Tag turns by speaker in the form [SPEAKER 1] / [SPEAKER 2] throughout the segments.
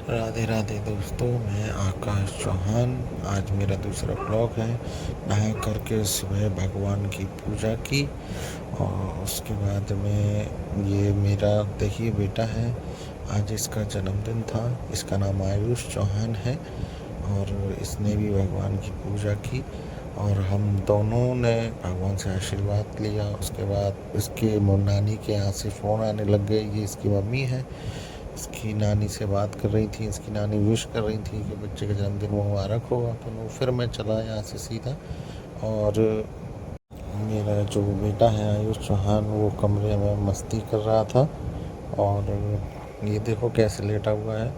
[SPEAKER 1] राधे राधे दोस्तों, मैं आकाश चौहान। आज मेरा दूसरा ब्लॉग है। नहा करके सुबह भगवान की पूजा की और उसके बाद में ये मेरा देखिए बेटा है। आज इसका जन्मदिन था। इसका नाम आयुष चौहान है और इसने भी भगवान की पूजा की और हम दोनों ने भगवान से आशीर्वाद लिया। उसके बाद इसके नानी के यहाँ से फ़ोन आने लग गए। ये इसकी मम्मी है। इसकी नानी से बात कर रही थी। इसकी नानी विश कर रही थी कि बच्चे का जन्मदिन मुबारक होगा। तो फिर मैं चला यहाँ से सीधा और मेरा जो बेटा है आयुष चौहान वो कमरे में मस्ती कर रहा था और ये देखो कैसे लेटा हुआ है।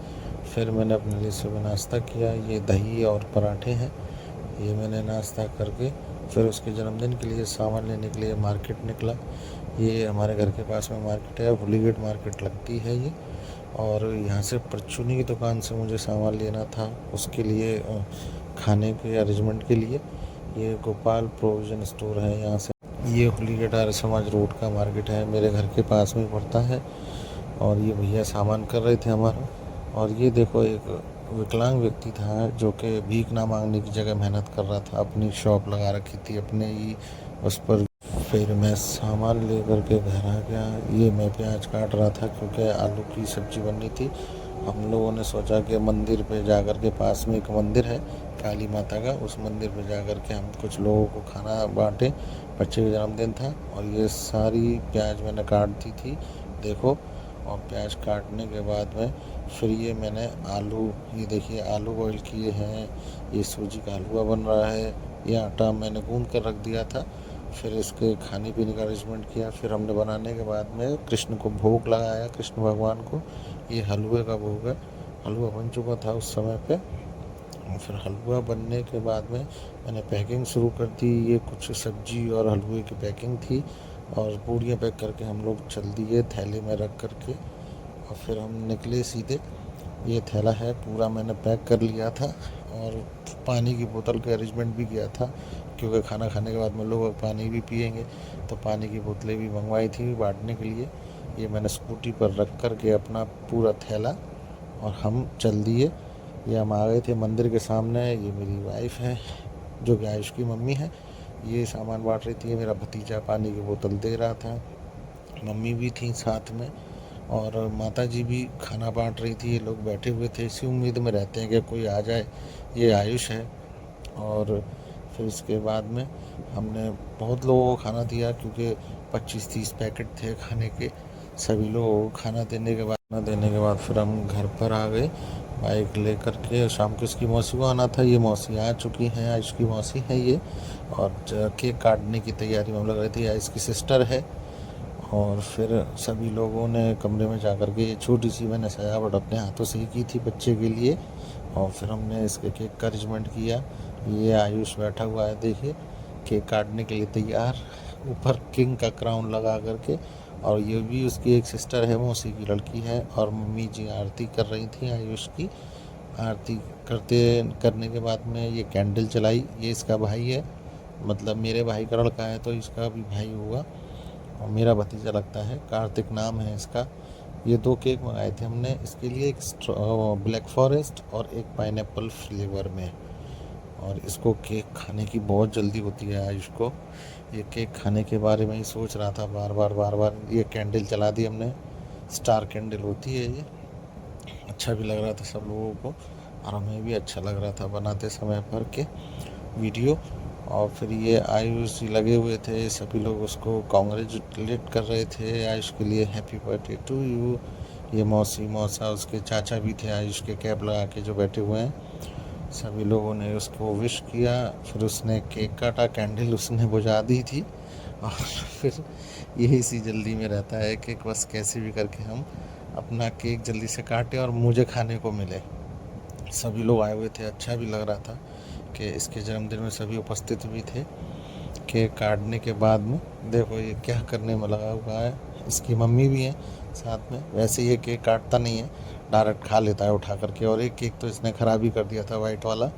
[SPEAKER 1] फिर मैंने अपने लिए सुबह नाश्ता किया। ये दही और पराठे हैं। ये मैंने नाश्ता करके फिर उसके जन्मदिन के लिए सामान लेने के लिए मार्केट निकला। ये हमारे घर के पास में मार्केट है, हुलीगेट मार्केट लगती है ये। और यहाँ से परचूनी की दुकान से मुझे सामान लेना था उसके लिए, खाने के अरेंजमेंट के लिए। ये गोपाल प्रोविज़न स्टोर है यहाँ से। ये हुलीगेट आर्य समाज रोड का मार्केट है, मेरे घर के पास में पड़ता है। और ये भैया सामान कर रहे थे हमारा। और ये देखो एक विकलांग व्यक्ति था जो कि भीख ना मांगने की जगह मेहनत कर रहा था। अपनी शॉप लगा रखी थी अपने ही उस पर। फिर मैं सामान लेकर के घर आ गया। ये मैं प्याज काट रहा था क्योंकि आलू की सब्ज़ी बननी थी। हम लोगों ने सोचा कि मंदिर पे जाकर के, पास में एक मंदिर है काली माता का, उस मंदिर पे जाकर के हम कुछ लोगों को खाना बांटे। बच्चे का जन्मदिन था और ये सारी प्याज मैंने काट दी थी देखो। और प्याज काटने के बाद में फिर ये मैंने आलू, ये देखिए आलू बॉईल किए हैं। ये सूजी का हलवा बन रहा है। ये आटा मैंने गूंद कर रख दिया था। फिर इसके खाने पीने का अरेंजमेंट किया। फिर हमने बनाने के बाद में कृष्ण को भोग लगाया, कृष्ण भगवान को। ये हलवे का भोग है। हलवा बन चुका था उस समय पे। और फिर हलवा बनने के बाद में मैंने पैकिंग शुरू कर दी। ये कुछ सब्जी और हलवे की पैकिंग थी और पूड़ियाँ पैक करके हम लोग चल दिए थैले में रख करके। और फिर हम निकले सीधे। ये थैला है पूरा मैंने पैक कर लिया था और पानी की बोतल का अरेंजमेंट भी किया था क्योंकि खाना खाने के बाद में लोग पानी भी पिएंगे, तो पानी की बोतलें भी मंगवाई थी बांटने के लिए। ये मैंने स्कूटी पर रख कर के अपना पूरा थैला और हम चल दिए। ये हम आ गए थे मंदिर के सामने। ये मेरी वाइफ है जो कि आयुष की मम्मी है। ये सामान बांट रही थी। मेरा भतीजा पानी की बोतल दे रहा था। मम्मी भी थी साथ में और माता जी भी खाना बांट रही थी। ये लोग बैठे हुए थे, इसी उम्मीद में रहते हैं कि कोई आ जाए। ये आयुष है। और फिर इसके बाद में हमने बहुत लोगों को खाना दिया क्योंकि 25-30 पैकेट थे खाने के। सभी लोगों को खाना देने के बाद फिर हम घर पर आ गए बाइक लेकर के। शाम को इसकी मौसी को आना था। ये मौसी आ चुकी हैं, आयुष की मौसी है ये। और केक काटने की तैयारी में हम लग रहे थे। आयुष की सिस्टर है। और फिर सभी लोगों ने कमरे में जा कर के ये छोटी सी मैंने सजावट अपने हाथों से ही की थी बच्चे के लिए। और फिर हमने इसके केक का अरेंजमेंट किया। ये आयुष बैठा हुआ है देखिए, केक काटने के लिए तैयार, ऊपर किंग का क्राउन लगा करके। और ये भी उसकी एक सिस्टर है, मौसी की लड़की है। और मम्मी जी आरती कर रही थी आयुष की। आरती करने के बाद में ये कैंडल जलाई। ये इसका भाई है, मतलब मेरे भाई का लड़का है तो इसका भी भाई होगा और मेरा भतीजा लगता है। कार्तिक नाम है इसका। ये 2 केक मंगाए थे हमने इसके लिए, एक ब्लैक फॉरेस्ट और एक पाइनएप्पल फ्लेवर में। और इसको केक खाने की बहुत जल्दी होती है आयुष को। ये केक खाने के बारे में ही सोच रहा था बार बार बार बार। ये कैंडल जला दी हमने, स्टार कैंडल होती है ये। अच्छा भी लग रहा था सब लोगों को और हमें भी अच्छा लग रहा था बनाते समय पर के वीडियो। और फिर ये आयुष लगे हुए थे, सभी लोग उसको कॉन्ग्रेचुलेट कर रहे थे आयुष के लिए, हैप्पी बर्थडे टू यू। ये मौसी मौसा उसके चाचा भी थे आयुष के कैप लगा के जो बैठे हुए हैं। सभी लोगों ने उसको विश किया। फिर उसने केक काटा, कैंडल उसने बुझा दी थी। और फिर यही सी जल्दी में रहता है कि बस कैसे भी करके हम अपना केक जल्दी से काटें और मुझे खाने को मिले। सभी लोग आए हुए थे, अच्छा भी लग रहा था कि इसके जन्मदिन में सभी उपस्थित भी थे। केक काटने के बाद में देखो ये क्या करने में लगा हुआ है। इसकी मम्मी भी है साथ में। वैसे ये केक काटता नहीं है, डायरेक्ट खा लेता है उठा करके। और एक केक तो इसने ख़राब ही कर दिया था, वाइट वाला।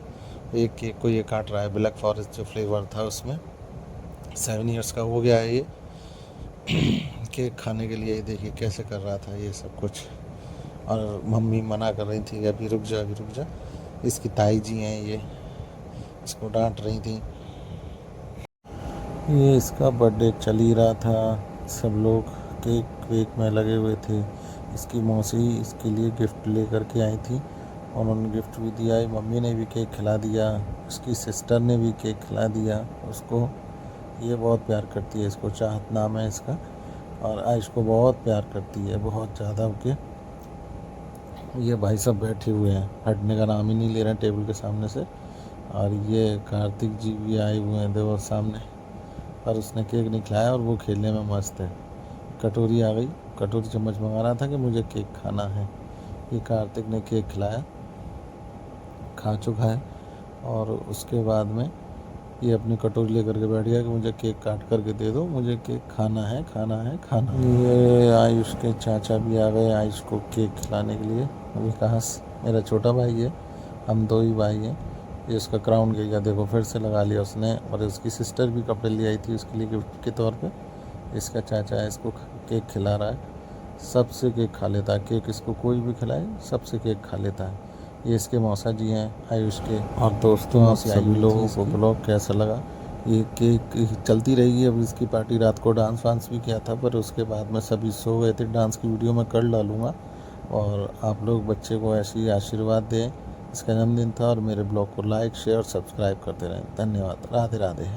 [SPEAKER 1] एक केक को ये काट रहा है, ब्लैक फॉरेस्ट जो फ्लेवर था उसमें। 7 ईयर्स का हो गया है ये। केक खाने के लिए देखिए कैसे कर रहा था ये सब कुछ। और मम्मी मना कर रही थी कि अभी रुक जा अभी रुक जा। इसकी ताई जी हैं ये, इसको डांट रही थी। ये इसका बर्थडे चल ही रहा था, सब लोग केक वेक में लगे हुए थे। इसकी मौसी इसके लिए गिफ्ट लेकर के आई थी, उन्होंने गिफ्ट भी दिया है। मम्मी ने भी केक खिला दिया, उसकी सिस्टर ने भी केक खिला दिया उसको। ये बहुत प्यार करती है इसको, चाहत नाम है इसका, और आयुष को बहुत प्यार करती है, बहुत ज़्यादा। ओके, ये भाई सब बैठे हुए हैं, हटने का नाम ही नहीं ले रहे हैं टेबल के सामने से। और ये कार्तिक जी भी आए हुए हैं देखो सामने, पर उसने केक नहीं खिलाया और वो खेलने में मस्त है। कटोरी आ गई, कटोरी चम्मच मंगा रहा था कि मुझे केक खाना है। ये कार्तिक ने केक खिलाया, खा चुका है, और उसके बाद में ये अपनी कटोरी लेकर के बैठ गया कि मुझे केक काट करके दे दो, मुझे केक खाना है खाना है खाना है। ये आयुष के चाचा भी आ गए आयुष को केक खिलाने के लिए। विकास मेरा छोटा भाई है, हम दो ही भाई हैं। ये उसका क्राउन गया देखो, फिर से लगा लिया उसने। और उसकी सिस्टर भी कपड़े ले आई थी उसके लिए गिफ्ट के तौर पे। इसका चाचा है, इसको केक खिला रहा है। सबसे केक खा लेता है, केक इसको कोई भी खिलाए सबसे केक खा लेता है। ये इसके मौसा जी हैं आयुष के। और दोस्तों, आप सभी लोगों को ब्लॉग कैसा लगा? ये केक चलती रहेगी। अब इसकी पार्टी रात को डांस वांस भी किया था, पर उसके बाद में सभी सो गए थे। डांस की वीडियो मैं कर डालूँगा, और आप लोग बच्चे को ऐसे ही आशीर्वाद दें। इसका जन्मदिन था, और मेरे ब्लॉग को लाइक शेयर सब्सक्राइब करते रहें। धन्यवाद। राधे राधे।